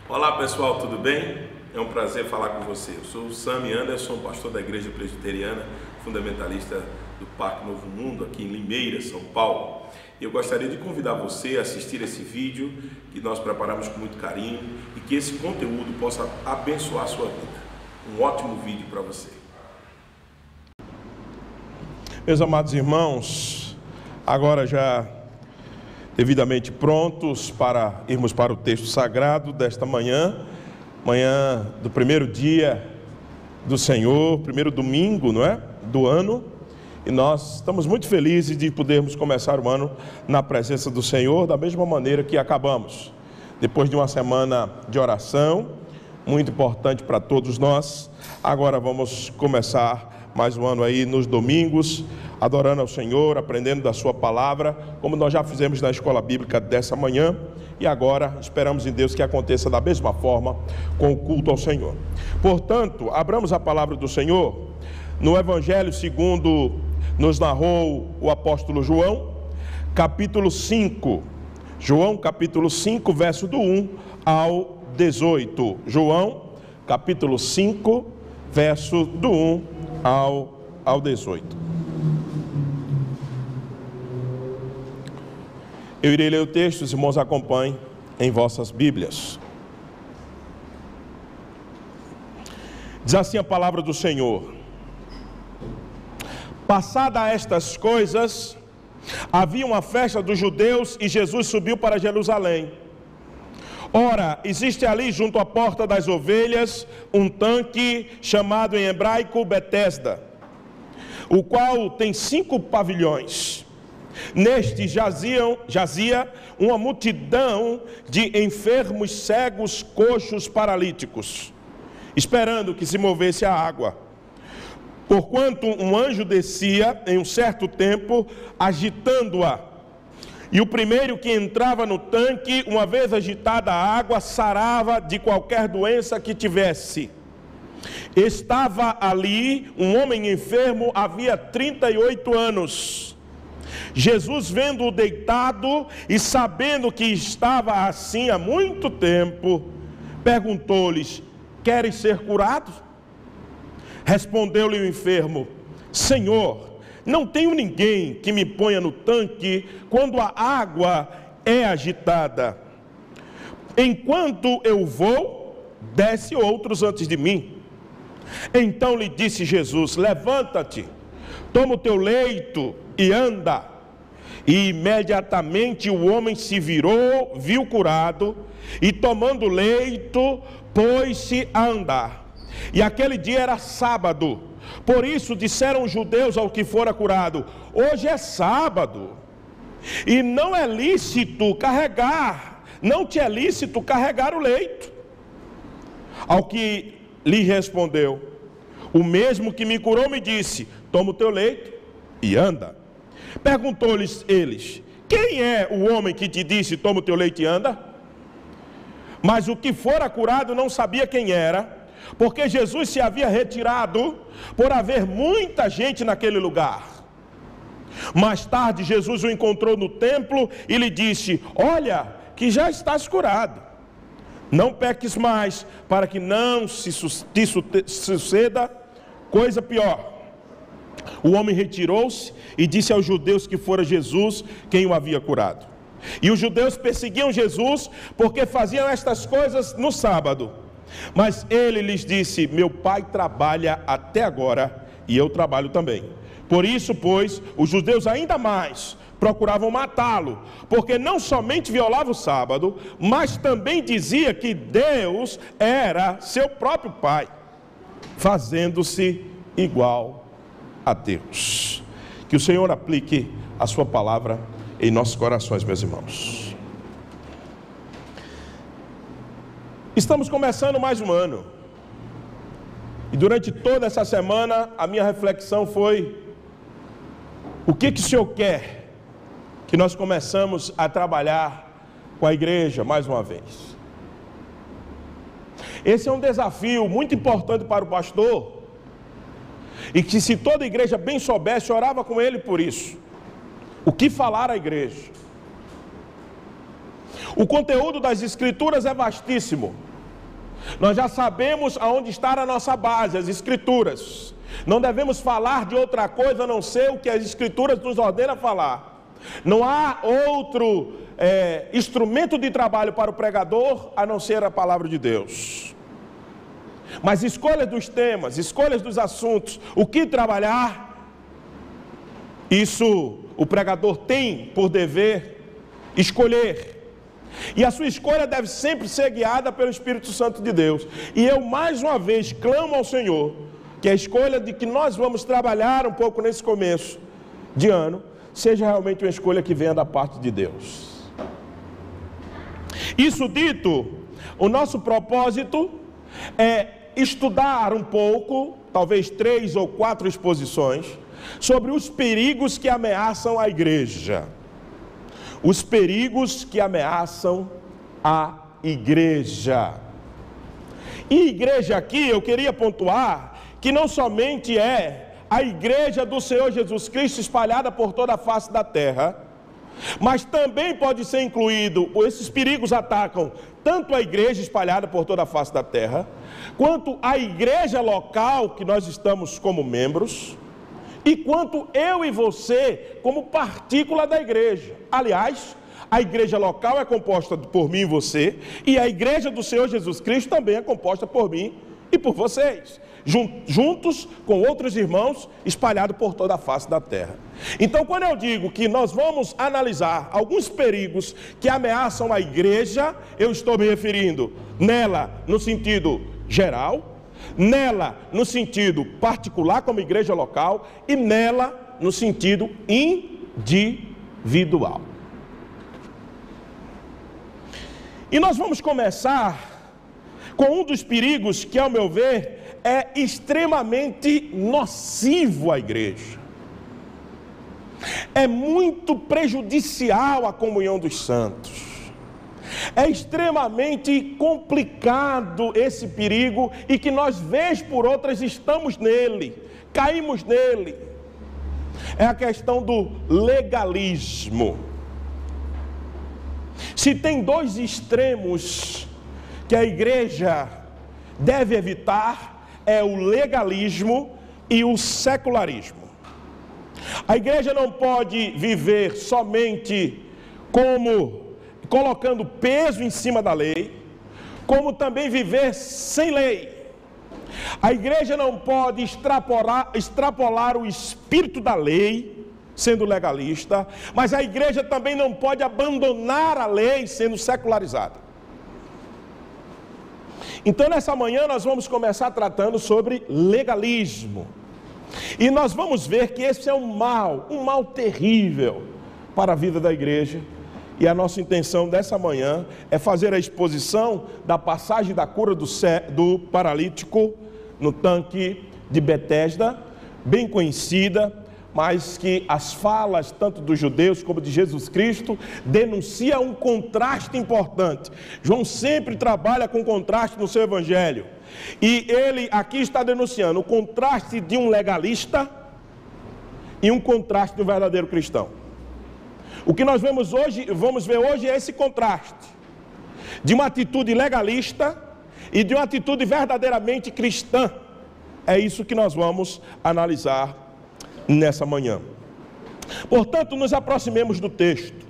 Olá pessoal, tudo bem? É um prazer falar com você. Eu sou o Sami Anderson, pastor da Igreja Presbiteriana Fundamentalista do Parque Novo Mundo, aqui em Limeira, São Paulo. E eu gostaria de convidar você a assistir esse vídeo que nós preparamos com muito carinho e que esse conteúdo possa abençoar a sua vida. Um ótimo vídeo para você. Meus amados irmãos, agora já devidamente prontos para irmos para o texto sagrado desta manhã do primeiro dia do Senhor, primeiro domingo, não é? Do ano, e nós estamos muito felizes de podermos começar o ano na presença do Senhor, da mesma maneira que acabamos, depois de uma semana de oração, muito importante para todos nós. Agora vamos começar mais um ano aí nos domingos, adorando ao Senhor, aprendendo da sua palavra, como nós já fizemos na escola bíblica dessa manhã, e agora esperamos em Deus que aconteça da mesma forma com o culto ao Senhor. Portanto, abramos a palavra do Senhor no Evangelho segundo nos narrou o apóstolo João, capítulo 5, João capítulo 5, verso do 1 ao 18, João capítulo 5, verso do 1 ao 18. Eu irei ler o texto, os irmãos acompanhem em vossas Bíblias. Diz assim a palavra do Senhor: Passada estas coisas, havia uma festa dos judeus e Jesus subiu para Jerusalém. Ora, existe ali junto à porta das ovelhas um tanque chamado em hebraico Betesda, o qual tem 5 pavilhões. Neste jazia uma multidão de enfermos, cegos, coxos, paralíticos, esperando que se movesse a água. Porquanto um anjo descia em um certo tempo, agitando-a. E o primeiro que entrava no tanque, uma vez agitada a água, sarava de qualquer doença que tivesse. Estava ali um homem enfermo, havia 38 anos. Jesus, vendo-o deitado e sabendo que estava assim há muito tempo, perguntou-lhes: queres ser curado? Respondeu-lhe o enfermo: Senhor, não tenho ninguém que me ponha no tanque quando a água é agitada. Enquanto eu vou, desce outros antes de mim. Então lhe disse Jesus: levanta-te, toma o teu leito e anda. E imediatamente o homem se virou, viu curado, e tomando o leito, pôs-se a andar. E aquele dia era sábado. Por isso disseram os judeus ao que fora curado: hoje é sábado, e não te é lícito carregar o leito. Ao que lhe respondeu: o mesmo que me curou me disse: toma o teu leito e anda. Perguntou-lhes eles: quem é o homem que te disse, toma o teu leito e anda? Mas o que fora curado não sabia quem era, porque Jesus se havia retirado por haver muita gente naquele lugar. Mais tarde Jesus o encontrou no templo e lhe disse: olha, que já estás curado. Não peques mais, para que não te suceda coisa pior. O homem retirou-se e disse aos judeus que fora Jesus quem o havia curado. E os judeus perseguiam Jesus porque faziam estas coisas no sábado. Mas ele lhes disse: meu pai trabalha até agora e eu trabalho também. Por isso, pois, os judeus ainda mais procuravam matá-lo, porque não somente violava o sábado, mas também dizia que Deus era seu próprio pai, fazendo-se igual a Deus. Que o Senhor aplique a sua palavra em nossos corações, meus irmãos. Estamos começando mais um ano, e durante toda essa semana a minha reflexão foi: o que o Senhor quer que nós começamos a trabalhar com a igreja mais uma vez? Esse é um desafio muito importante para o pastor, e que se toda a igreja bem soubesse, orava com ele por isso. O que falar à igreja? O conteúdo das escrituras é vastíssimo. Nós já sabemos aonde está a nossa base, as Escrituras. Não devemos falar de outra coisa a não ser o que as Escrituras nos ordenam falar. Não há outro instrumento de trabalho para o pregador a não ser a palavra de Deus. Mas escolha dos temas, escolhas dos assuntos, o que trabalhar, isso o pregador tem por dever escolher. E a sua escolha deve sempre ser guiada pelo Espírito Santo de Deus. E eu mais uma vez clamo ao Senhor que a escolha de que nós vamos trabalhar um pouco nesse começo de ano seja realmente uma escolha que venha da parte de Deus. Isso dito, o nosso propósito é estudar um pouco, talvez 3 ou 4 exposições, sobre os perigos que ameaçam a igreja. Os perigos que ameaçam a igreja. E igreja aqui, eu queria pontuar que não somente é a igreja do Senhor Jesus Cristo espalhada por toda a face da terra, mas também pode ser incluído, esses perigos atacam tanto a igreja espalhada por toda a face da terra, quanto a igreja local que nós estamos como membros, e quanto eu e você como partícula da igreja. Aliás, a igreja local é composta por mim e você, e a igreja do Senhor Jesus Cristo também é composta por mim e por vocês, juntos com outros irmãos espalhados por toda a face da terra. Então, quando eu digo que nós vamos analisar alguns perigos que ameaçam a igreja, eu estou me referindo nela no sentido geral, nela no sentido particular como igreja local e nela no sentido individual. E nós vamos começar com um dos perigos que, ao meu ver, é extremamente nocivo à igreja. É muito prejudicial à comunhão dos santos. É extremamente complicado esse perigo e que nós, vez por outras, estamos nele, caímos nele. É a questão do legalismo. Se tem 2 extremos que a igreja deve evitar, é o legalismo e o secularismo. A igreja não pode viver somente colocando peso em cima da lei, como também viver sem lei. A igreja não pode extrapolar o espírito da lei, sendo legalista, mas a igreja também não pode abandonar a lei, sendo secularizada. Então, nessa manhã, nós vamos começar tratando sobre legalismo. E nós vamos ver que esse é um mal terrível para a vida da igreja. E a nossa intenção dessa manhã é fazer a exposição da passagem da cura do paralítico no tanque de Betesda, bem conhecida, mas que as falas tanto dos judeus como de Jesus Cristo denunciam um contraste importante. João sempre trabalha com contraste no seu evangelho. E ele aqui está denunciando o contraste de um legalista e um contraste de um verdadeiro cristão. O que nós vamos ver hoje é esse contraste de uma atitude legalista e de uma atitude verdadeiramente cristã. É isso que nós vamos analisar nessa manhã. Portanto, nos aproximemos do texto.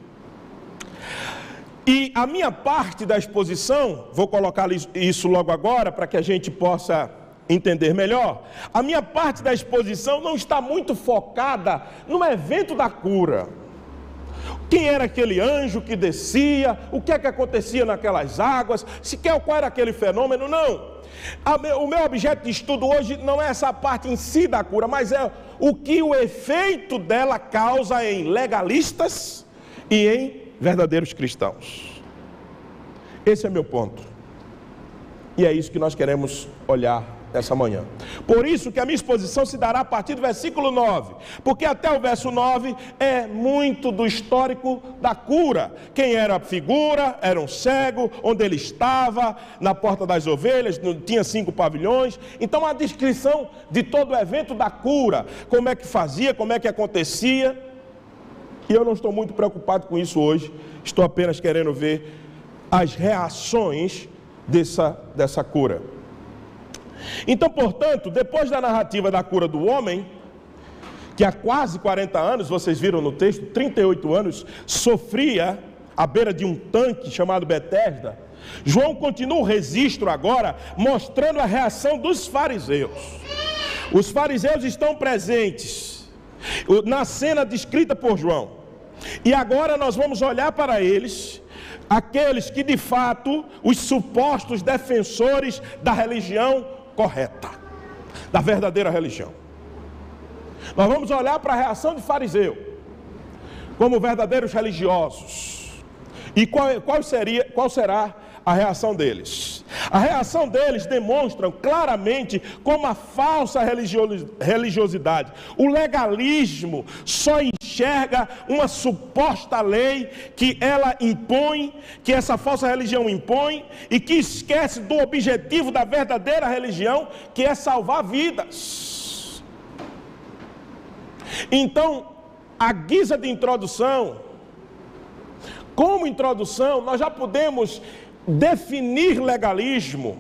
E a minha parte da exposição, vou colocar isso logo agora para que a gente possa entender melhor. A minha parte da exposição não está muito focada no evento da cura. Quem era aquele anjo que descia? O que é que acontecia naquelas águas? Qual era aquele fenômeno? Não. O meu objeto de estudo hoje não é essa parte em si da cura, mas é o que o efeito dela causa em legalistas e em verdadeiros cristãos. Esse é meu ponto. E é isso que nós queremos olhar essa manhã. Por isso que a minha exposição se dará a partir do versículo 9, porque até o verso 9 é muito do histórico da cura. Quem era a figura, era um cego, onde ele estava, na porta das ovelhas, tinha 5 pavilhões. Então a descrição de todo o evento da cura, como é que fazia, como é que acontecia. E eu não estou muito preocupado com isso hoje, estou apenas querendo ver as reações dessa cura. Então, portanto, depois da narrativa da cura do homem, que há quase 40 anos, vocês viram no texto, 38 anos, sofria à beira de um tanque chamado Betesda, João continua o registro agora, mostrando a reação dos fariseus. Os fariseus estão presentes na cena descrita por João. E agora nós vamos olhar para eles, aqueles que de fato, os supostos defensores da religião correta, da verdadeira religião. Nós vamos olhar para a reação de fariseu, como verdadeiros religiosos. E qual será a reação deles? A reação deles demonstra claramente como a falsa religiosidade, o legalismo, só enxerga uma suposta lei que ela impõe, que essa falsa religião impõe, e que esquece do objetivo da verdadeira religião, que é salvar vidas. Então, a guisa de introdução, como introdução, nós já podemos definir legalismo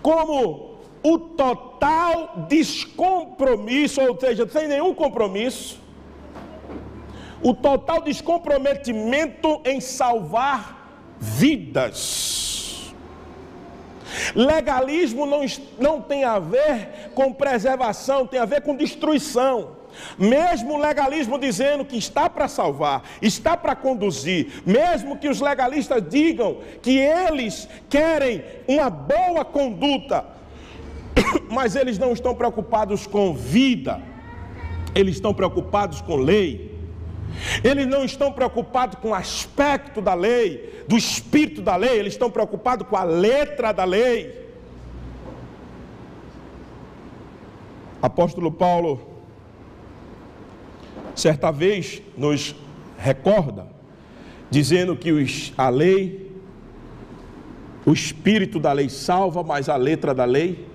como o total descompromisso, ou seja, sem nenhum compromisso, o total descomprometimento em salvar vidas. Legalismo não tem a ver com preservação, tem a ver com destruição. Mesmo o legalismo dizendo que está para salvar, está para conduzir, mesmo que os legalistas digam que eles querem uma boa conduta, mas eles não estão preocupados com vida, eles estão preocupados com lei, eles não estão preocupados com o aspecto da lei, do espírito da lei, eles estão preocupados com a letra da lei. Apóstolo Paulo, certa vez, nos recorda, dizendo que a lei, o espírito da lei salva, mas a letra da lei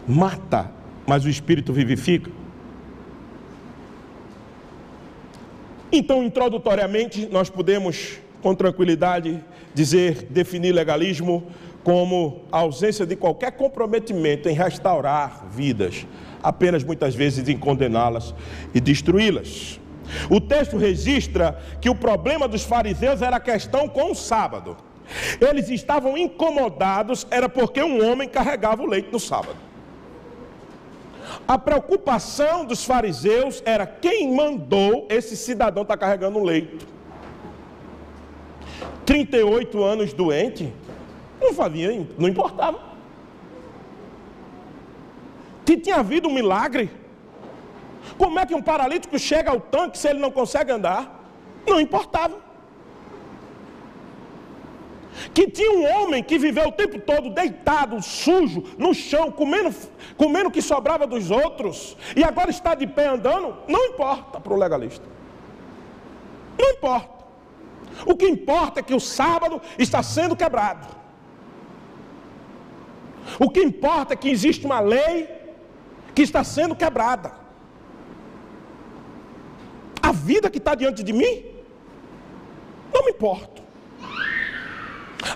mata, mas o espírito vivifica. Então, introdutoriamente, nós podemos, com tranquilidade, definir legalismo como a ausência de qualquer comprometimento em restaurar vidas, apenas muitas vezes em condená-las e destruí-las. O texto registra que o problema dos fariseus era a questão com o sábado. Eles estavam incomodados, era porque um homem carregava o leite no sábado. A preocupação dos fariseus era quem mandou esse cidadão estar carregando o leito. 38 anos doente, não importava. Que tinha havido um milagre. Como é que um paralítico chega ao tanque se ele não consegue andar? Não importava. Que tinha um homem que viveu o tempo todo deitado, sujo, no chão, comendo o que sobrava dos outros, e agora está de pé andando, não importa para o legalista. Não importa. O que importa é que o sábado está sendo quebrado. O que importa é que existe uma lei que está sendo quebrada. A vida que está diante de mim, não me importa.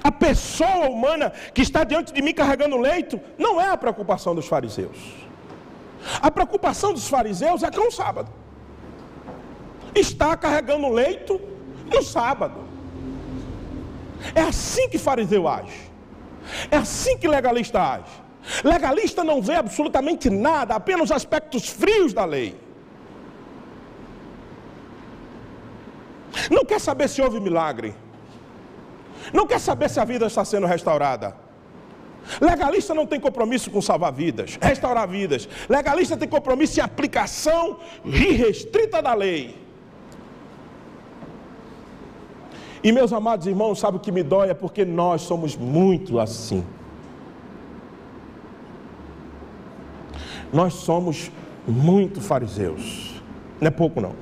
A pessoa humana que está diante de mim carregando o leito, não é a preocupação dos fariseus. A preocupação dos fariseus é com o sábado. Está carregando o leito no sábado. É assim que fariseu age. É assim que legalista age. Legalista não vê absolutamente nada, apenas aspectos frios da lei. Não quer saber se houve milagre. Não quer saber se a vida está sendo restaurada. Legalista não tem compromisso com salvar vidas, restaurar vidas. Legalista tem compromisso em aplicação irrestrita da lei. E meus amados irmãos, sabe o que me dói? É porque nós somos muito assim. Nós somos muito fariseus. Não é pouco não.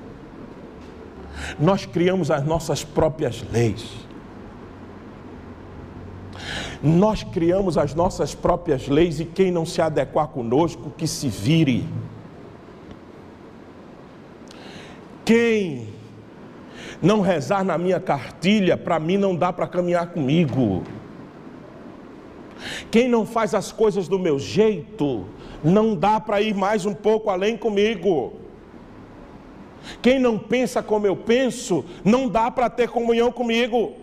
Nós criamos as nossas próprias leis. Nós criamos as nossas próprias leis e quem não se adequar conosco, que se vire. Quem não rezar na minha cartilha, para mim não dá para caminhar comigo. Quem não faz as coisas do meu jeito, não dá para ir mais um pouco além comigo. Quem não pensa como eu penso, não dá para ter comunhão comigo.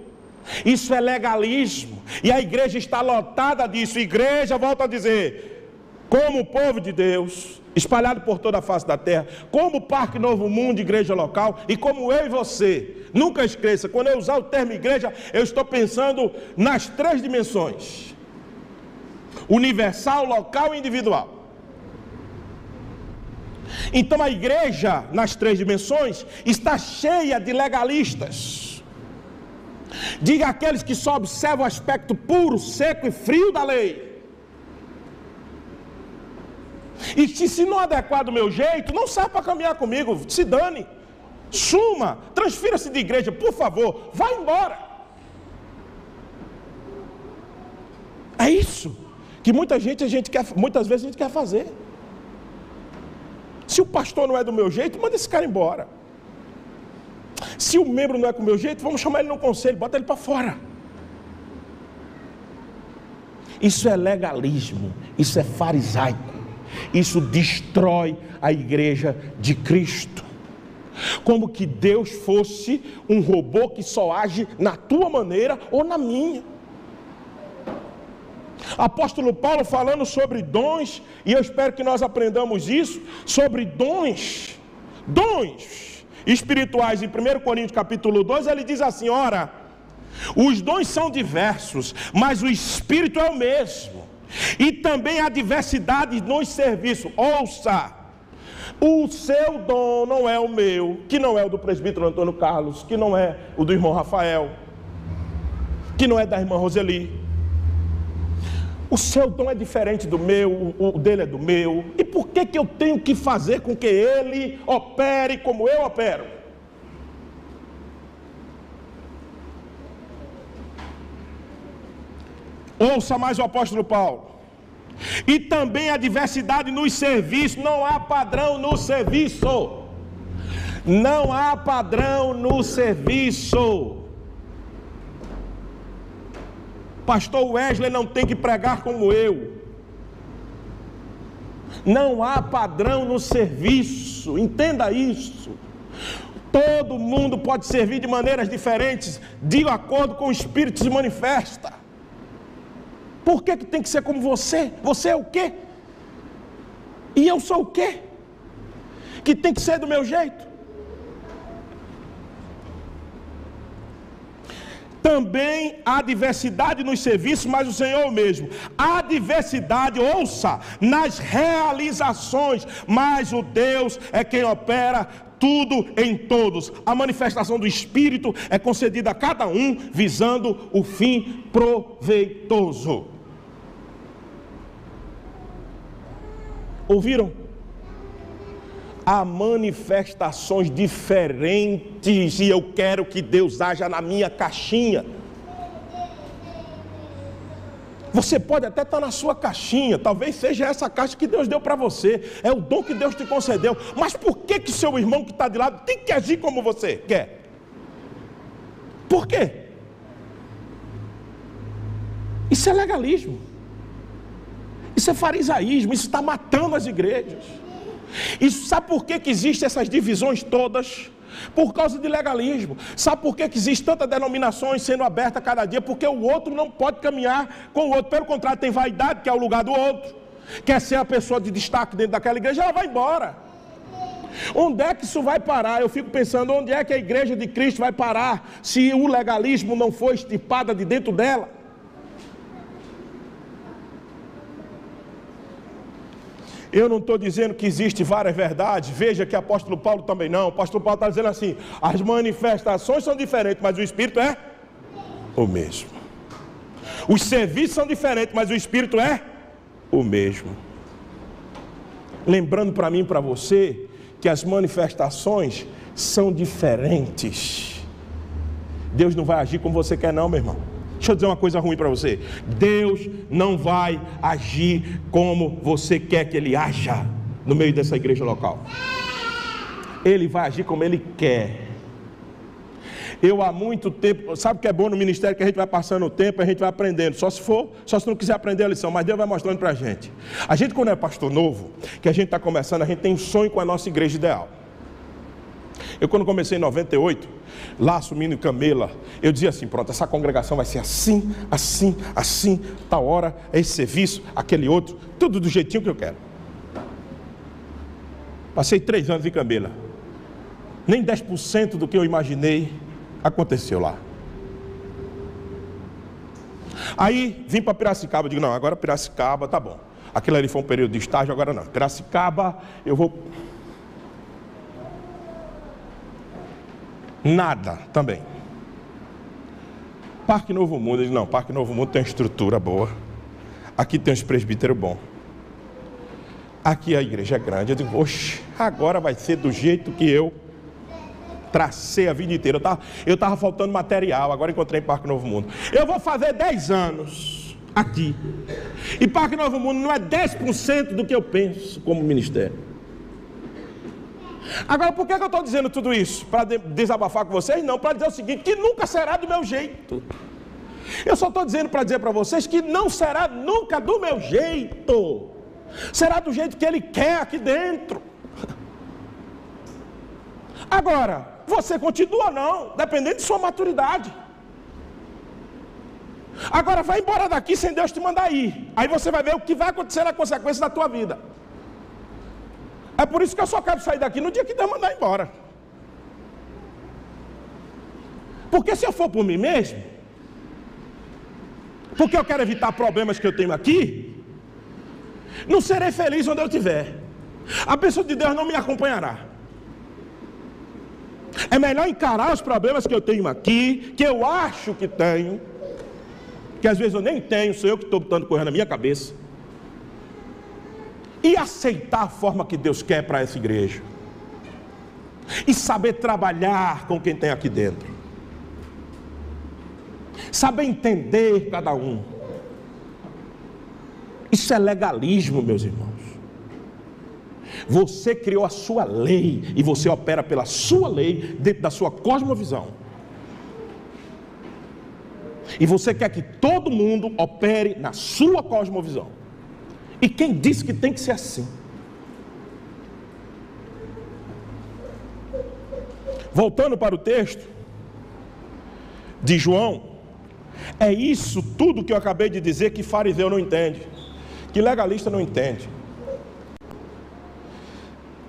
Isso é legalismo, e a igreja está lotada disso. Igreja, volto a dizer, como o povo de Deus, espalhado por toda a face da terra, como o Parque Novo Mundo, igreja local, e como eu e você. Nunca esqueça, quando eu usar o termo igreja, eu estou pensando nas 3 dimensões: universal, local e individual. Então a igreja, nas 3 dimensões, está cheia de legalistas. Diga àqueles que só observam o aspecto puro, seco e frio da lei. E que se não adequar do meu jeito, não serve para caminhar comigo, se dane. Suma, transfira-se de igreja, por favor, vá embora. É isso que muitas vezes a gente quer fazer. Se o pastor não é do meu jeito, manda esse cara embora. Se o membro não é com o meu jeito, vamos chamar ele no conselho, bota ele para fora. Isso é legalismo, isso é farisaico, isso destrói a igreja de Cristo. Como que Deus fosse um robô que só age na tua maneira ou na minha. Apóstolo Paulo falando sobre dons, e eu espero que nós aprendamos isso, sobre dons espirituais. Em 1 Coríntios capítulo 2, ele diz assim: ora, os dons são diversos, mas o Espírito é o mesmo, e também há diversidade nos serviços. Ouça, o seu dom não é o meu, que não é o do presbítero Antônio Carlos, que não é o do irmão Rafael, que não é da irmã Roseli. O seu dom é diferente do meu, o dele é do meu. E por que eu tenho que fazer com que ele opere como eu opero? Ouça mais o apóstolo Paulo. E também a diversidade nos serviços. Não há padrão no serviço. Não há padrão no serviço. Pastor Wesley não tem que pregar como eu. Não há padrão no serviço, entenda isso. Todo mundo pode servir de maneiras diferentes, de acordo com o Espírito se manifesta. Por que tem que ser como você? Você é o quê? E eu sou o quê? Que tem que ser do meu jeito? Também há diversidade nos serviços, mas o Senhor é o mesmo. Há diversidade, ouça, nas realizações, mas o Deus é quem opera tudo em todos. A manifestação do Espírito é concedida a cada um, visando o fim proveitoso. Ouviram? Há manifestações diferentes, e eu quero que Deus haja na minha caixinha. Você pode até estar na sua caixinha, talvez seja essa caixa que Deus deu para você, é o dom que Deus te concedeu, mas por que seu irmão que está de lado tem que agir como você quer? Por quê? Isso é legalismo, isso é farisaísmo, isso está matando as igrejas. Isso, sabe por que existem essas divisões todas? Por causa de legalismo. Sabe por que existem tantas denominações sendo abertas cada dia? Porque o outro não pode caminhar com o outro. Pelo contrário, tem vaidade, que é o lugar do outro. Quer ser a pessoa de destaque dentro daquela igreja, ela vai embora. Onde é que isso vai parar? Eu fico pensando, onde é que a igreja de Cristo vai parar se o legalismo não for extirpado de dentro dela? Eu não estou dizendo que existe várias verdades. Veja que o apóstolo Paulo também não. O apóstolo Paulo está dizendo assim: as manifestações são diferentes, mas o Espírito é o mesmo. Os serviços são diferentes, mas o Espírito é o mesmo. Lembrando para mim e para você que as manifestações são diferentes. Deus não vai agir como você quer não, meu irmão. Deixa eu dizer uma coisa ruim para você. Deus não vai agir como você quer que Ele haja no meio dessa igreja local. Ele vai agir como Ele quer. Eu há muito tempo, sabe o que é bom no ministério? Que a gente vai passando o tempo, a gente vai aprendendo, só se não quiser aprender a lição, mas Deus vai mostrando para a gente. A gente quando é pastor novo, que a gente está começando, a gente tem um sonho com a nossa igreja ideal. Eu quando comecei em 98, lá assumindo Camela, eu dizia assim, pronto, essa congregação vai ser assim, assim, assim, tal hora, esse serviço, aquele outro, tudo do jeitinho que eu quero. Passei 3 anos em Camela, nem 10% do que eu imaginei aconteceu lá. Aí vim para Piracicaba, digo, não, agora Piracicaba tá bom. Aquilo ali foi um período de estágio, agora não. Piracicaba, eu vou... Nada também. Parque Novo Mundo, eu digo, não, Parque Novo Mundo tem uma estrutura boa. Aqui tem uns presbíteros bons. Aqui a igreja é grande. Eu digo, oxe, agora vai ser do jeito que eu tracei a vida inteira. Eu estava faltando material, agora encontrei em Parque Novo Mundo. Eu vou fazer 10 anos aqui. E Parque Novo Mundo não é 10% do que eu penso como ministério. Agora, por que eu estou dizendo tudo isso? Para desabafar com vocês? Não, para dizer o seguinte, que nunca será do meu jeito. Eu só estou dizendo para dizer para vocês que não será nunca do meu jeito. Será do jeito que Ele quer aqui dentro. Agora, você continua ou não, dependendo de sua maturidade. Agora vai embora daqui sem Deus te mandar ir. Aí você vai ver o que vai acontecer na consequência da tua vida. É por isso que eu só quero sair daqui no dia que Deus mandar embora. Porque se eu for por mim mesmo, porque eu quero evitar problemas que eu tenho aqui, não serei feliz onde eu estiver. A pessoa de Deus não me acompanhará. É melhor encarar os problemas que eu tenho aqui, que eu acho que tenho, que às vezes eu nem tenho, sou eu que estou botando coisa na minha cabeça, e aceitar a forma que Deus quer para essa igreja, e saber trabalhar com quem tem aqui dentro, saber entender cada um. Isso é legalismo, meus irmãos. Você criou a sua lei e você opera pela sua lei dentro da sua cosmovisão. E você quer que todo mundo opere na sua cosmovisão. E quem disse que tem que ser assim? Voltando para o texto de João, é isso tudo que eu acabei de dizer que fariseu não entende, que legalista não entende.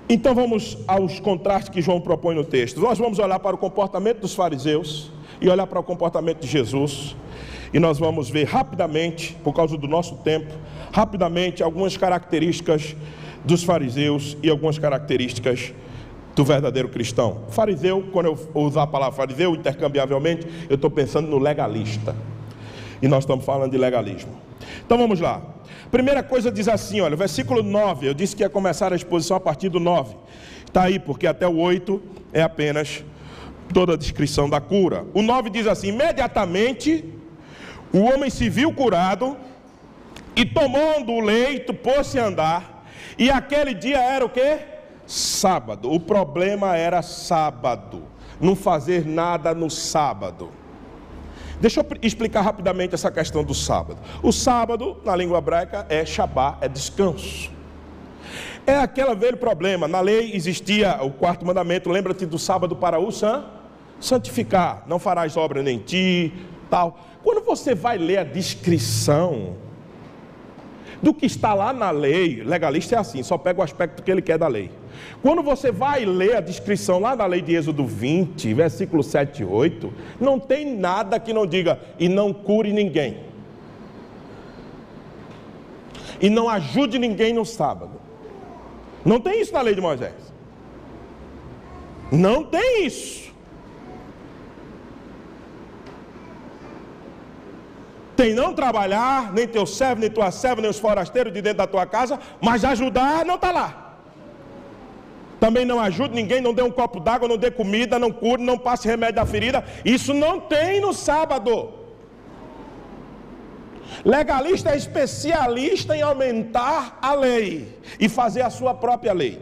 Então vamos aos contrastes que João propõe no texto. Nós vamos olhar para o comportamento dos fariseus e olhar para o comportamento de Jesus. E nós vamos ver rapidamente, por causa do nosso tempo, rapidamente algumas características dos fariseus e algumas características do verdadeiro cristão. Fariseu, quando eu usar a palavra fariseu, intercambiavelmente, eu estou pensando no legalista. E nós estamos falando de legalismo. Então vamos lá. Primeira coisa diz assim, olha, versículo 9, eu disse que ia começar a exposição a partir do 9. Está aí, porque até o 8 é apenas toda a descrição da cura. O 9 diz assim, imediatamente o homem se viu curado e tomando o leito, pôs-se a andar. E aquele dia era o quê? Sábado. O problema era sábado, não fazer nada no sábado. Deixa eu explicar rapidamente essa questão do sábado. O sábado, na língua hebraica, é Shabá, é descanso. É aquele velho problema. Na lei existia o 4º mandamento, lembra-te do sábado para o santificar. Não farás obra nem ti, tal. Quando você vai ler a descrição do que está lá na lei, legalista é assim, só pega o aspecto que ele quer da lei. Quando você vai ler a descrição lá na lei de Êxodo 20, versículo 7 e 8, não tem nada que não diga, e não cure ninguém. E não ajude ninguém no sábado. Não tem isso na lei de Moisés. Não tem isso. Tem não trabalhar, nem teu servo, nem tua serva, nem os forasteiros de dentro da tua casa, mas ajudar não está lá. Também não ajude ninguém, não dê um copo d'água, não dê comida, não cure, não passe remédio da ferida. Isso não tem no sábado. Legalista é especialista em aumentar a lei e fazer a sua própria lei.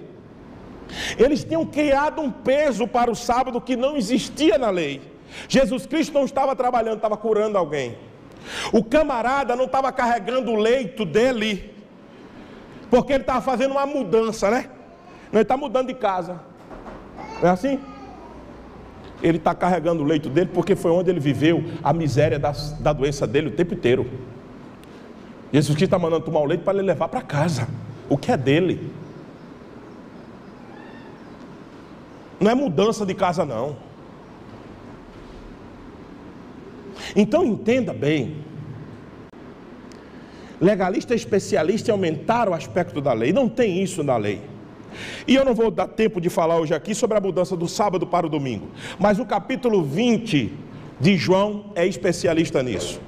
Eles tinham criado um peso para o sábado que não existia na lei. Jesus Cristo não estava trabalhando, estava curando alguém. O camarada não estava carregando o leito dele, porque ele estava fazendo uma mudança, né? Não, ele está mudando de casa. Não é assim? Ele está carregando o leito dele porque foi onde ele viveu a miséria da doença dele o tempo inteiro. Jesus Cristo está mandando tomar o leito para ele levar para casa o que é dele. Não é mudança de casa, não. Então entenda bem. Legalista é especialista em aumentar o aspecto da lei. Não tem isso na lei. E eu não vou dar tempo de falar hoje aqui sobre a mudança do sábado para o domingo. Mas o capítulo 20 de João é especialista nisso.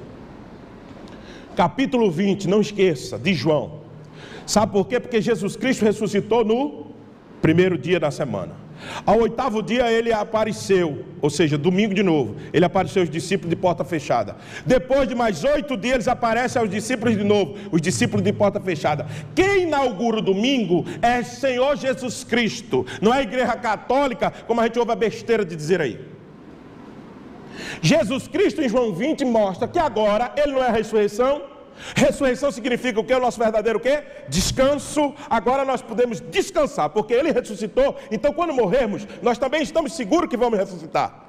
Capítulo 20, não esqueça, de João. Sabe por quê? Porque Jesus Cristo ressuscitou no primeiro dia da semana. Ao 8º dia ele apareceu, ou seja, domingo de novo, ele apareceu aos discípulos de porta fechada. Depois de mais 8 dias eles aparecem aos discípulos de novo, os discípulos de porta fechada. Quem inaugura o domingo é Senhor Jesus Cristo, não é a igreja católica, como a gente ouve a besteira de dizer aí. Jesus Cristo em João 20 mostra que agora ele não é a ressurreição. Ressurreição significa o que? O nosso verdadeiro o quê? Descanso. Agora nós podemos descansar, porque ele ressuscitou. Então quando morrermos, nós também estamos seguros que vamos ressuscitar.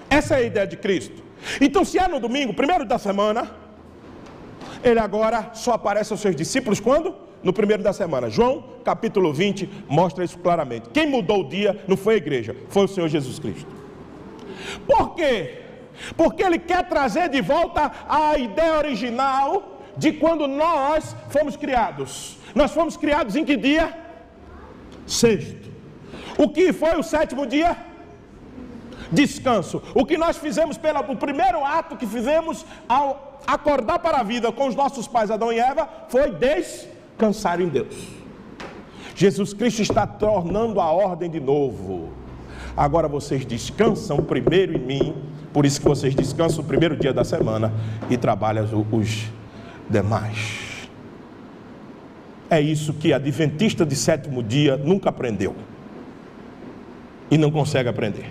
Essa é a ideia de Cristo. Então se é no domingo, primeiro da semana, ele agora só aparece aos seus discípulos quando? No primeiro da semana. João capítulo 20 mostra isso claramente. Quem mudou o dia não foi a igreja, foi o Senhor Jesus Cristo. Por quê? Porque ele quer trazer de volta a ideia original de quando nós fomos criados. Nós fomos criados em que dia? Sexto. O que foi o 7º dia? Descanso. O que nós fizemos o primeiro ato que fizemos ao acordar para a vida com os nossos pais Adão e Eva foi descansar em Deus. Jesus Cristo está tornando a ordem de novo. Agora vocês descansam primeiro em mim. Por isso que vocês descansam o primeiro dia da semana e trabalham os demais. É isso que a adventista de 7º dia nunca aprendeu. E não consegue aprender.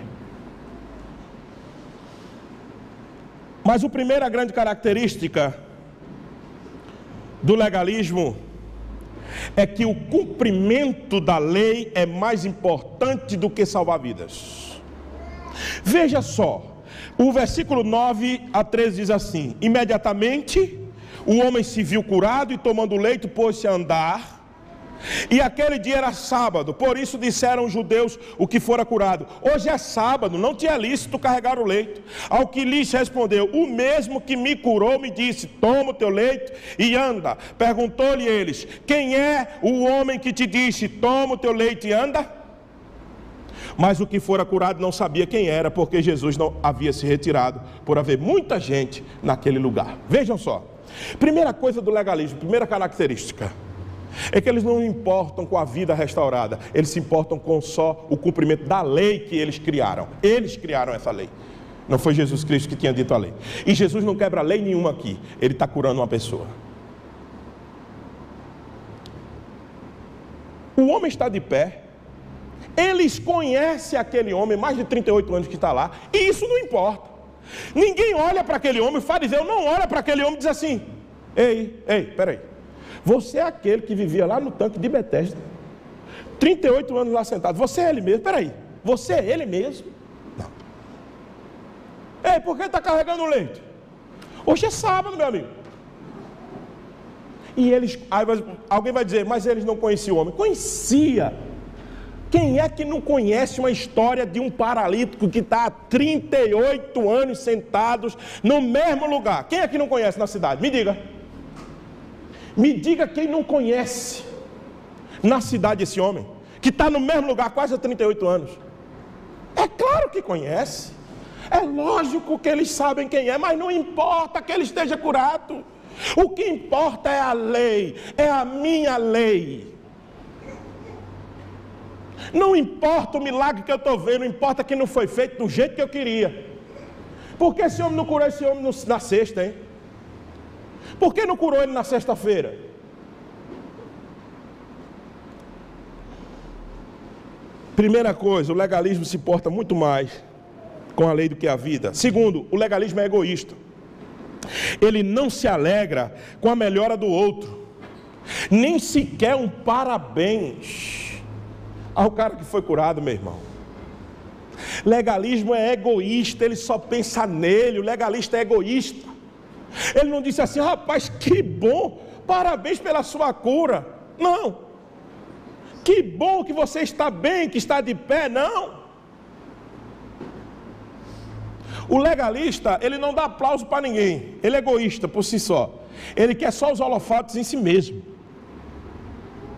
Mas a primeira grande característica do legalismo é que o cumprimento da lei é mais importante do que salvar vidas. Veja só. O versículo 9 a 13 diz assim: imediatamente o homem se viu curado e tomando o leito pôs-se a andar. E aquele dia era sábado, por isso disseram os judeus o que fora curado: hoje é sábado, não te é lícito carregar o leito. Ao que lhes respondeu: o mesmo que me curou me disse: toma o teu leito e anda. Perguntou-lhe eles: quem é o homem que te disse: toma o teu leito e anda? Mas o que fora curado não sabia quem era, porque Jesus não havia se retirado, por haver muita gente naquele lugar. Vejam só, primeira coisa do legalismo, primeira característica, é que eles não importam com a vida restaurada, eles se importam com só o cumprimento da lei que eles criaram. Eles criaram essa lei, não foi Jesus Cristo que tinha dito a lei. E Jesus não quebra lei nenhuma aqui, ele está curando uma pessoa. O homem está de pé. Eles conhecem aquele homem, mais de 38 anos que está lá, e isso não importa. Ninguém olha para aquele homem, o fariseu não olha para aquele homem e diz assim: ei, peraí, você é aquele que vivia lá no tanque de Betesda, 38 anos lá sentado, você é ele mesmo? Peraí, você é ele mesmo? Não. Ei, por que está carregando o leito? Hoje é sábado, meu amigo. E eles, aí alguém vai dizer: mas eles não conheciam o homem. Conhecia. Quem é que não conhece uma história de um paralítico que está há 38 anos sentados no mesmo lugar? Quem é que não conhece na cidade? Me diga. Me diga quem não conhece na cidade esse homem, que está no mesmo lugar quase há 38 anos. É claro que conhece. É lógico que eles sabem quem é, mas não importa que ele esteja curado. O que importa é a lei, é a minha lei. Não importa o milagre que eu estou vendo, não importa que não foi feito do jeito que eu queria. Por que esse homem não curou esse homem na sexta, hein? Por que não curou ele na sexta-feira? Primeira coisa, o legalismo se porta muito mais com a lei do que a vida. Segundo, o legalismo é egoísta. Ele não se alegra com a melhora do outro, nem sequer um parabéns ao cara que foi curado, meu irmão. Legalismo é egoísta, ele só pensa nele. O legalista é egoísta. Ele não disse assim: rapaz, que bom, parabéns pela sua cura. Não. Que bom que você está bem, que está de pé. Não. O legalista, ele não dá aplauso para ninguém. Ele é egoísta por si só. Ele quer só os holofotes em si mesmo.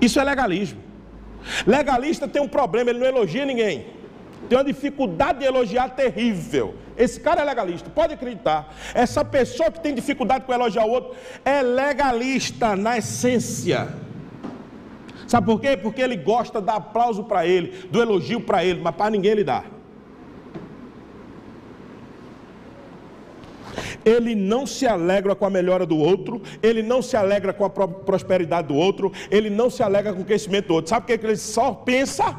Isso é legalismo. Legalista tem um problema, ele não elogia ninguém. Tem uma dificuldade de elogiar terrível. Esse cara é legalista, pode acreditar. Essa pessoa que tem dificuldade com elogiar o outro é legalista na essência. Sabe por quê? Porque ele gosta de dar aplauso para ele, do elogio para ele, mas para ninguém ele dá. Ele não se alegra com a melhora do outro, ele não se alegra com a prosperidade do outro, ele não se alegra com o crescimento do outro. Sabe o que ele só pensa?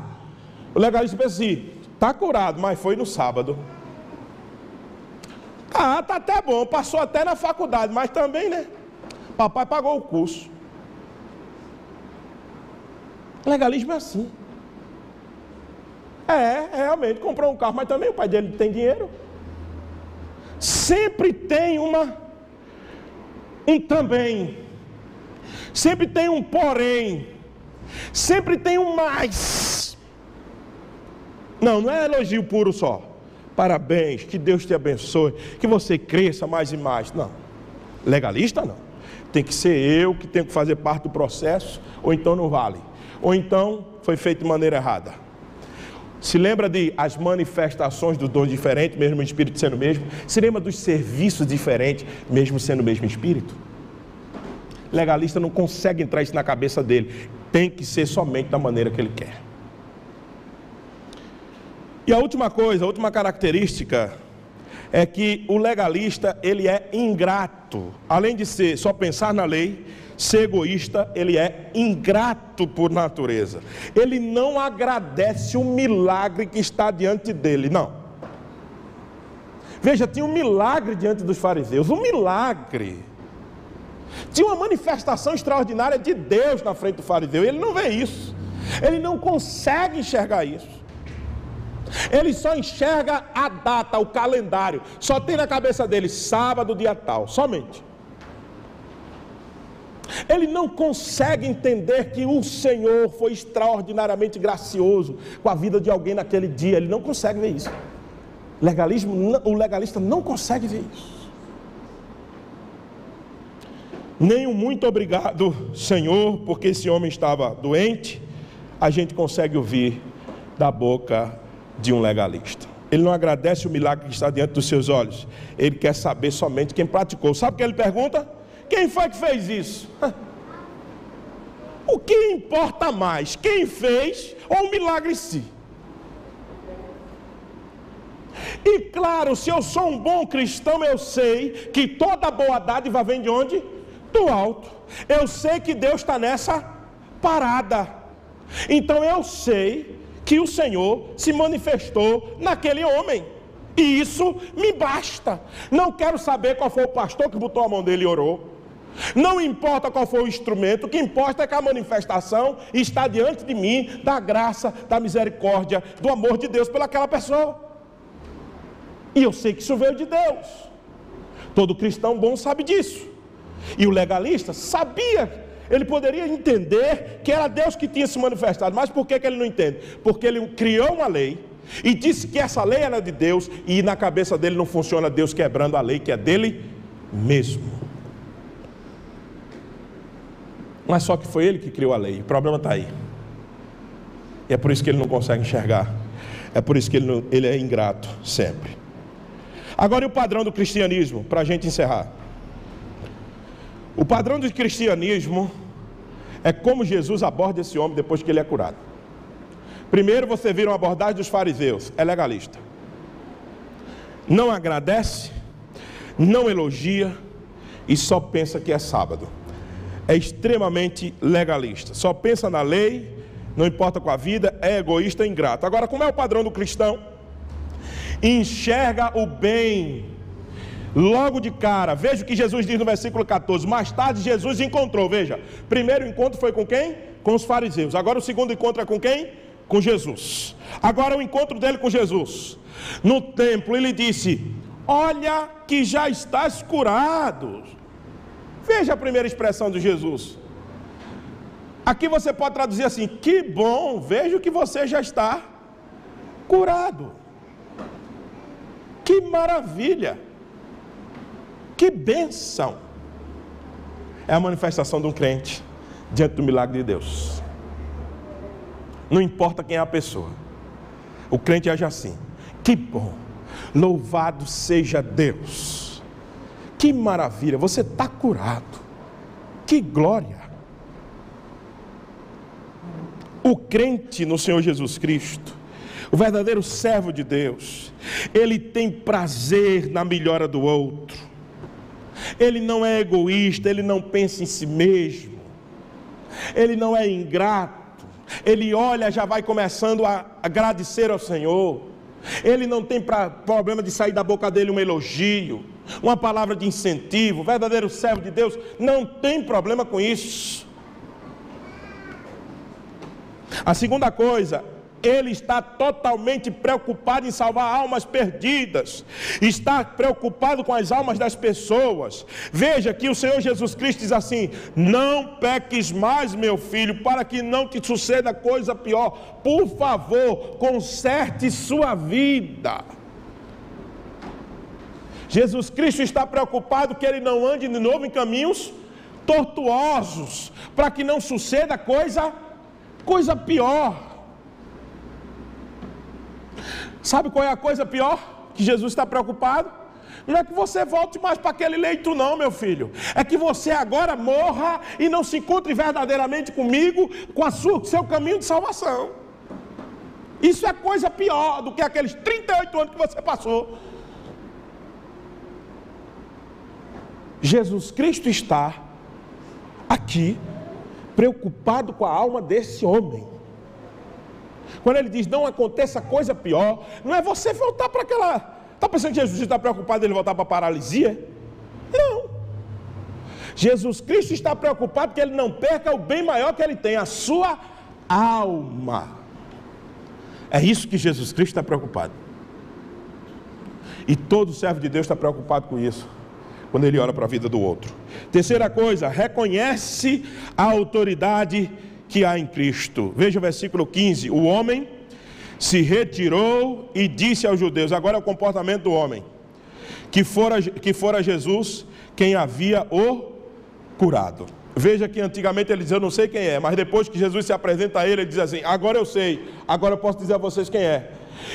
O legalista pensa assim: está curado, mas foi no sábado. Tá até bom, passou até na faculdade, mas também, né? Papai pagou o curso. Legalismo é assim. Realmente, comprou um carro, mas também o pai dele tem dinheiro. Sempre tem um também. Sempre tem um porém. Sempre tem um mais. Não é elogio puro só. Parabéns, que Deus te abençoe, que você cresça mais e mais. Não. Legalista não. Tem que ser eu que tenho que fazer parte do processo, ou então não vale. Ou então foi feito de maneira errada. Se lembra de as manifestações dos dons diferentes, mesmo o Espírito sendo o mesmo? Se lembra dos serviços diferentes, mesmo sendo o mesmo Espírito? Legalista não consegue entrar isso na cabeça dele. Tem que ser somente da maneira que ele quer. E a última coisa, a última característica é que o legalista, ele é ingrato. Além de ser só pensar na lei, ser egoísta, ele é ingrato por natureza. Ele não agradece o milagre que está diante dele, não. Veja, tinha um milagre diante dos fariseus, um milagre. Tinha uma manifestação extraordinária de Deus na frente do fariseu. Ele não vê isso. Ele não consegue enxergar isso. Ele só enxerga a data, o calendário. Só tem na cabeça dele sábado, dia tal, somente. Ele não consegue entender que o Senhor foi extraordinariamente gracioso com a vida de alguém naquele dia. Ele não consegue ver isso. O legalista não consegue ver isso. Nem um muito obrigado, Senhor, porque esse homem estava doente, a gente consegue ouvir da boca de um legalista. Ele não agradece o milagre que está diante dos seus olhos. Ele quer saber somente quem praticou. Sabe o que ele pergunta? Quem foi que fez isso? O que importa mais? Quem fez ou o milagre em si? E claro, se eu sou um bom cristão, eu sei que toda boa dádiva vem de onde? Do alto. Eu sei que Deus está nessa parada. Então eu sei que o Senhor se manifestou naquele homem. E isso me basta. Não quero saber qual foi o pastor que botou a mão dele e orou. Não importa qual foi o instrumento. O que importa é que a manifestação está diante de mim, da graça, da misericórdia, do amor de Deus pelaquela pessoa. E eu sei que isso veio de Deus. Todo cristão bom sabe disso. E o legalista sabia. Ele poderia entender que era Deus que tinha se manifestado. Mas por que ele não entende? Porque ele criou uma lei e disse que essa lei era de Deus, e na cabeça dele não funciona Deus quebrando a lei que é dele mesmo. Mas só que foi ele que criou a lei. O problema está aí. E é por isso que ele não consegue enxergar. É por isso que ele é ingrato sempre. Agora, e o padrão do cristianismo, para a gente encerrar? O padrão do cristianismo é como Jesus aborda esse homem depois que ele é curado. Primeiro você vira uma abordagem dos fariseus, é legalista. Não agradece, não elogia e só pensa que é sábado. É extremamente legalista, só pensa na lei, não importa com a vida, é egoísta e ingrato. Agora, como é o padrão do cristão? Enxerga o bem logo de cara. Veja o que Jesus diz no versículo 14. Mais tarde Jesus encontrou, veja, primeiro encontro foi com quem? Com os fariseus. Agora o segundo encontro é com quem? Com Jesus. Agora o encontro dele com Jesus. No templo ele disse: olha que já estás curado. Veja a primeira expressão de Jesus. Aqui você pode traduzir assim: que bom, vejo que você já está curado. Que maravilha. Que bênção. É a manifestação de um crente diante do milagre de Deus. Não importa quem é a pessoa, o crente age assim: que bom, louvado seja Deus. Que maravilha, você está curado. Que glória. O crente no Senhor Jesus Cristo, o verdadeiro servo de Deus, ele tem prazer na melhora do outro. Ele não é egoísta, ele não pensa em si mesmo, ele não é ingrato. Ele olha, já vai começando a agradecer ao Senhor. Ele não tem problema de sair da boca dele um elogio, uma palavra de incentivo. O verdadeiro servo de Deus não tem problema com isso. A segunda coisa, ele está totalmente preocupado em salvar almas perdidas, está preocupado com as almas das pessoas. Veja que o Senhor Jesus Cristo diz assim: não peques mais, meu filho, para que não te suceda coisa pior. Por favor, conserte sua vida. Jesus Cristo está preocupado que ele não ande de novo em caminhos tortuosos, para que não suceda coisa pior. Sabe qual é a coisa pior que Jesus está preocupado? Não é que você volte mais para aquele leito não, meu filho. É que você agora morra e não se encontre verdadeiramente comigo, com seu caminho de salvação. Isso é coisa pior do que aqueles 38 anos que você passou. Jesus Cristo está aqui preocupado com a alma desse homem. Quando ele diz não aconteça coisa pior, não é você voltar para aquela... Está pensando que Jesus está preocupado em voltar para a paralisia? Não. Jesus Cristo está preocupado que ele não perca o bem maior que ele tem, a sua alma. É isso que Jesus Cristo está preocupado. E todo servo de Deus está preocupado com isso, quando ele olha para a vida do outro. Terceira coisa, reconhece a autoridade que há em Cristo. Veja o versículo 15. O homem se retirou e disse aos judeus, agora é o comportamento do homem, que fora Jesus quem havia o curado. Veja que antigamente ele dizia, eu não sei quem é, mas depois que Jesus se apresenta a ele, ele diz assim, agora eu sei, agora eu posso dizer a vocês quem é.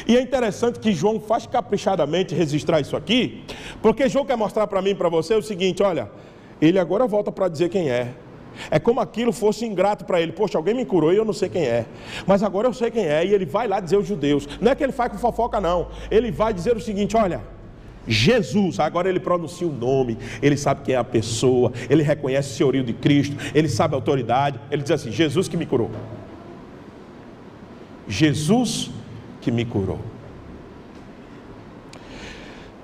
E é interessante que João faz caprichadamente registrar isso aqui, porque João quer mostrar para mim e para você o seguinte, olha, ele agora volta para dizer quem é. É como aquilo fosse ingrato para ele. Poxa, alguém me curou e eu não sei quem é, mas agora eu sei quem é. E ele vai lá dizer aos judeus. Não é que ele faz com fofoca não. Ele vai dizer o seguinte, olha, Jesus, agora ele pronuncia o nome. Ele sabe quem é a pessoa. Ele reconhece o senhorio de Cristo. Ele sabe a autoridade. Ele diz assim, Jesus que me curou. Jesus que me curou.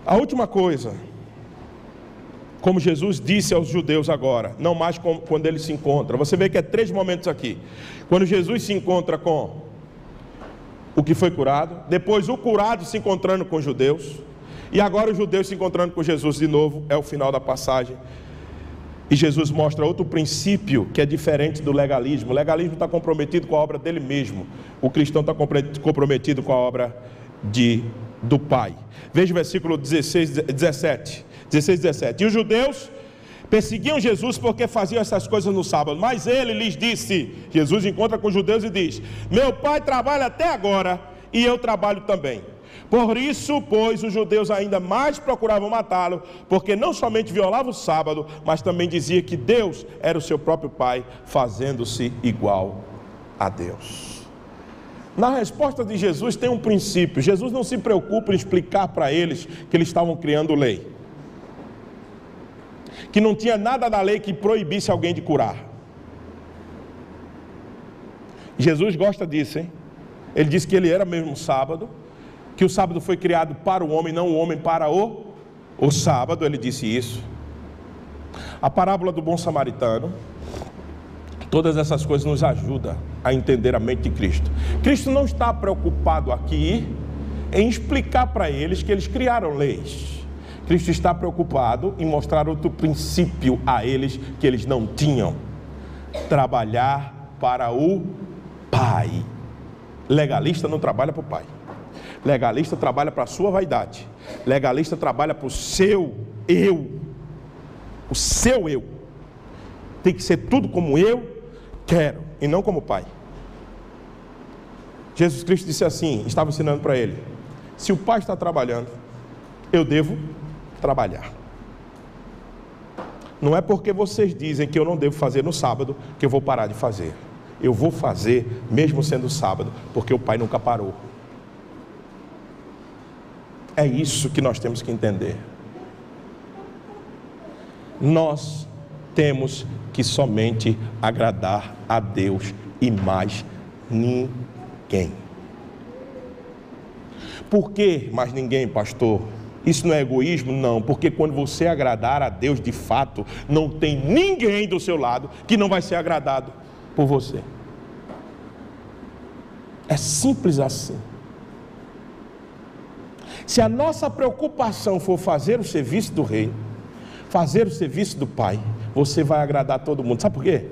A última coisa, como Jesus disse aos judeus agora, não mais quando ele se encontra. Você vê que é 3 momentos aqui. Quando Jesus se encontra com o que foi curado, depois o curado se encontrando com os judeus, e agora os judeus se encontrando com Jesus de novo, é o final da passagem. E Jesus mostra outro princípio que é diferente do legalismo. O legalismo está comprometido com a obra dele mesmo. O cristão está comprometido com a obra do Pai. Veja o versículo 17. E os judeus perseguiam Jesus porque faziam essas coisas no sábado. Mas ele lhes disse, Jesus encontra com os judeus e diz, meu pai trabalha até agora e eu trabalho também. Por isso, pois, os judeus ainda mais procuravam matá-lo, porque não somente violava o sábado, mas também dizia que Deus era o seu próprio pai, fazendo-se igual a Deus. Na resposta de Jesus tem um princípio. Jesus não se preocupa em explicar para eles que eles estavam criando lei, que não tinha nada da lei que proibisse alguém de curar, Jesus gosta disso, hein? Ele disse que ele era mesmo sábado, que o sábado foi criado para o homem, não o homem para o sábado. Ele disse isso. A parábola do bom samaritano, todas essas coisas nos ajudam a entender a mente de Cristo. Cristo não está preocupado aqui em explicar para eles que eles criaram leis. Cristo está preocupado em mostrar outro princípio a eles que eles não tinham: trabalhar para o Pai. Legalista não trabalha para o Pai. Legalista trabalha para a sua vaidade. Legalista trabalha para o seu eu. O seu eu. Tem que ser tudo como eu quero e não como o Pai. Jesus Cristo disse assim, estava ensinando para ele: se o Pai está trabalhando, eu devo trabalhar. Não é porque vocês dizem que eu não devo fazer no sábado que eu vou parar de fazer. Eu vou fazer mesmo sendo sábado, porque o Pai nunca parou. É isso que nós temos que entender. Nós temos que somente agradar a Deus e mais ninguém. Por que mais ninguém, pastor? Isso não é egoísmo? Não, porque quando você agradar a Deus de fato, não tem ninguém do seu lado que não vai ser agradado por você. É simples assim. Se a nossa preocupação for fazer o serviço do Reino, fazer o serviço do Pai, você vai agradar todo mundo. Sabe por quê?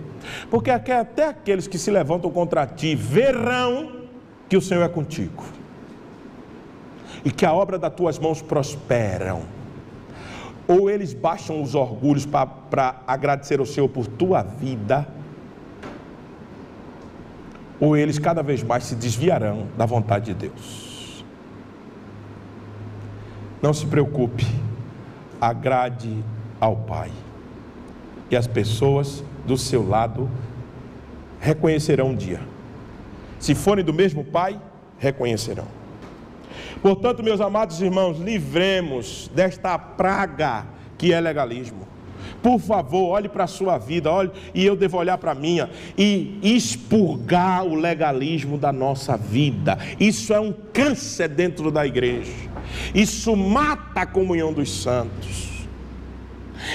Porque até aqueles que se levantam contra ti verão que o Senhor é contigo e que a obra das tuas mãos prosperam. Ou eles baixam os orgulhos para agradecer ao Senhor por tua vida, ou eles cada vez mais se desviarão da vontade de Deus. Não se preocupe, agrade ao Pai, e as pessoas do seu lado reconhecerão um dia. Se forem do mesmo Pai, reconhecerão. Portanto, meus amados irmãos, livremos desta praga que é legalismo. Por favor, olhe para a sua vida, olhe, e eu devo olhar para a minha, e expurgar o legalismo da nossa vida. Isso é um câncer dentro da igreja. Isso mata a comunhão dos santos.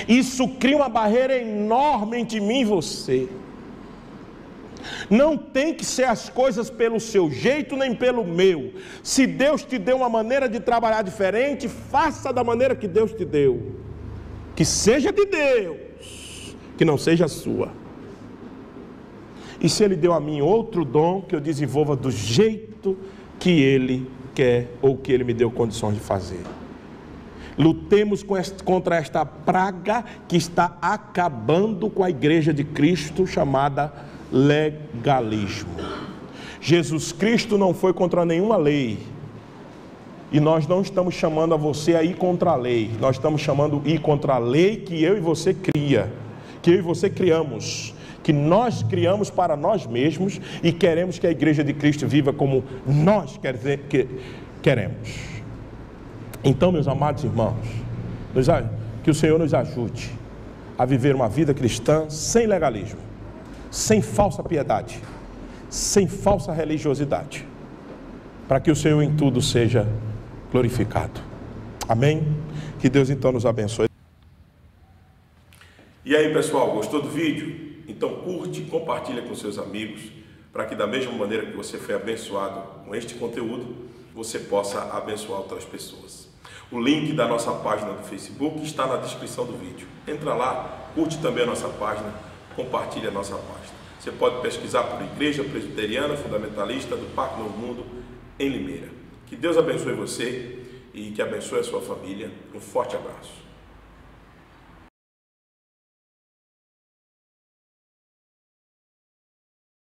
Isso cria uma barreira enorme entre mim e você. Não tem que ser as coisas pelo seu jeito nem pelo meu. Se Deus te deu uma maneira de trabalhar diferente, faça da maneira que Deus te deu. Que seja de Deus, que não seja sua. E se Ele deu a mim outro dom, que eu desenvolva do jeito que Ele quer ou que Ele me deu condições de fazer. Lutemos contra esta praga que está acabando com a igreja de Cristo, chamada legalismo. Jesus Cristo não foi contra nenhuma lei, e nós não estamos chamando a você a ir contra a lei. Nós estamos chamando a ir contra a lei que eu e você cria, que eu e você criamos, que nós criamos para nós mesmos, e queremos que a igreja de Cristo viva como nós queremos. Então, meus amados irmãos, que o Senhor nos ajude a viver uma vida cristã sem legalismo, sem falsa piedade, sem falsa religiosidade, para que o Senhor em tudo seja glorificado. Amém? Que Deus então nos abençoe. E aí, pessoal, gostou do vídeo? Então curte, compartilha com seus amigos, para que da mesma maneira que você foi abençoado com este conteúdo, você possa abençoar outras pessoas. O link da nossa página do Facebook está na descrição do vídeo. Entra lá, curte também a nossa página, compartilha a nossa página. Você pode pesquisar por Igreja Presbiteriana Fundamentalista do Parque Novo Mundo, em Limeira. Que Deus abençoe você e que abençoe a sua família. Um forte abraço.